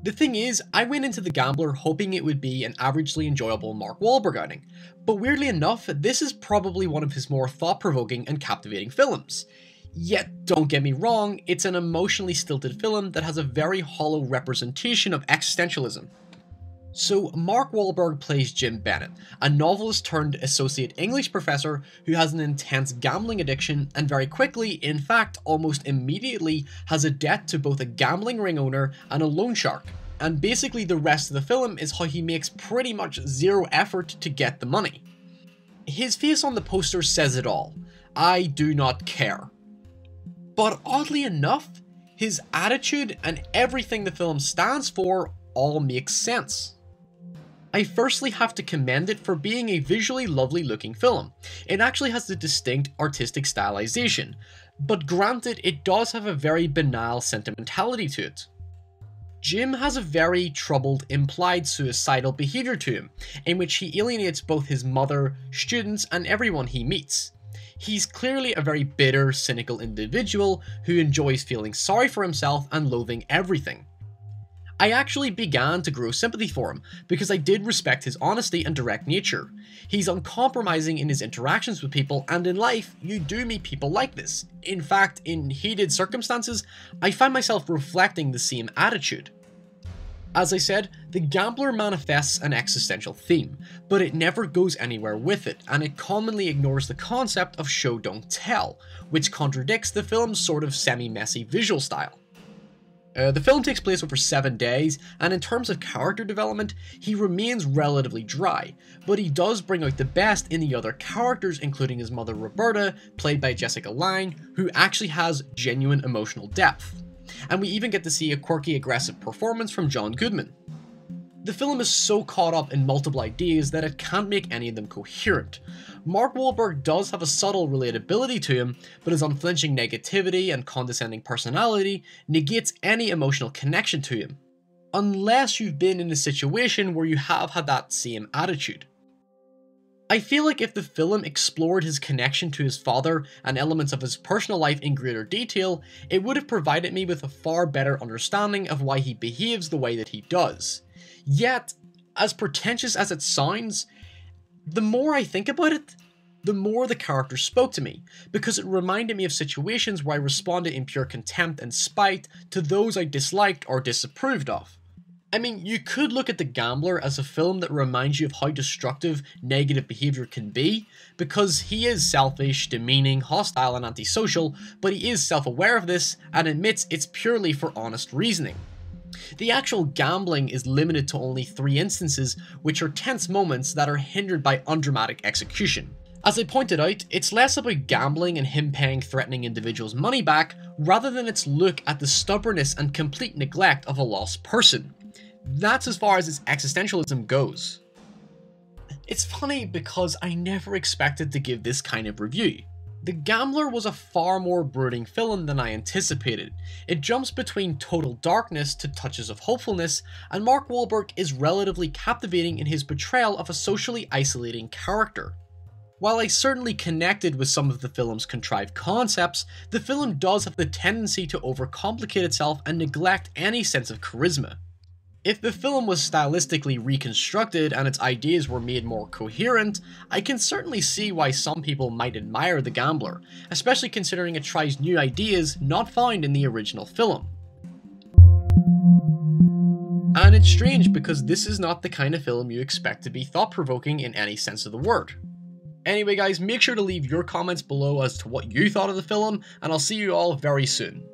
The thing is, I went into The Gambler hoping it would be an averagely enjoyable Mark Wahlberg outing, but weirdly enough, this is probably one of his more thought-provoking and captivating films. Yet, don't get me wrong, it's an emotionally stilted film that has a very hollow representation of existentialism. So, Mark Wahlberg plays Jim Bennett, a novelist turned associate English professor who has an intense gambling addiction and very quickly, in fact almost immediately, has a debt to both a gambling ring owner and a loan shark. And basically the rest of the film is how he makes pretty much zero effort to get the money. His face on the poster says it all. I do not care. But oddly enough, his attitude and everything the film stands for all makes sense. I firstly have to commend it for being a visually lovely looking film. It actually has a distinct artistic stylization, but granted it does have a very banal sentimentality to it. Jim has a very troubled, implied suicidal behaviour to him, in which he alienates both his mother, students and everyone he meets. He's clearly a very bitter, cynical individual who enjoys feeling sorry for himself and loathing everything. I actually began to grow sympathy for him, because I did respect his honesty and direct nature. He's uncompromising in his interactions with people, and in life, you do meet people like this. In fact, in heated circumstances, I find myself reflecting the same attitude. As I said, The Gambler manifests an existential theme, but it never goes anywhere with it, and it commonly ignores the concept of show don't tell, which contradicts the film's sort of semi-messy visual style. The film takes place over 7 days, and in terms of character development, he remains relatively dry, but he does bring out the best in the other characters, including his mother Roberta, played by Jessica Lange, who actually has genuine emotional depth. And we even get to see a quirky, aggressive performance from John Goodman. The film is so caught up in multiple ideas that it can't make any of them coherent. Mark Wahlberg does have a subtle relatability to him, but his unflinching negativity and condescending personality negates any emotional connection to him. Unless you've been in a situation where you have had that same attitude. I feel like if the film explored his connection to his father and elements of his personal life in greater detail, it would have provided me with a far better understanding of why he behaves the way that he does. Yet, as pretentious as it sounds, the more I think about it, the more the character spoke to me, because it reminded me of situations where I responded in pure contempt and spite to those I disliked or disapproved of. I mean, you could look at The Gambler as a film that reminds you of how destructive negative behaviour can be, because he is selfish, demeaning, hostile and antisocial, but he is self-aware of this and admits it's purely for honest reasoning. The actual gambling is limited to only 3 instances, which are tense moments that are hindered by undramatic execution. As I pointed out, it's less about gambling and him paying threatening individuals money back, rather than its look at the stubbornness and complete neglect of a lost person. That's as far as its existentialism goes. It's funny because I never expected to give this kind of review. The Gambler was a far more brooding film than I anticipated. It jumps between total darkness to touches of hopefulness, and Mark Wahlberg is relatively captivating in his portrayal of a socially isolating character. While I certainly connected with some of the film's contrived concepts, the film does have the tendency to overcomplicate itself and neglect any sense of charisma. If the film was stylistically reconstructed and its ideas were made more coherent, I can certainly see why some people might admire The Gambler, especially considering it tries new ideas not found in the original film. And it's strange because this is not the kind of film you expect to be thought-provoking in any sense of the word. Anyway guys, make sure to leave your comments below as to what you thought of the film, and I'll see you all very soon.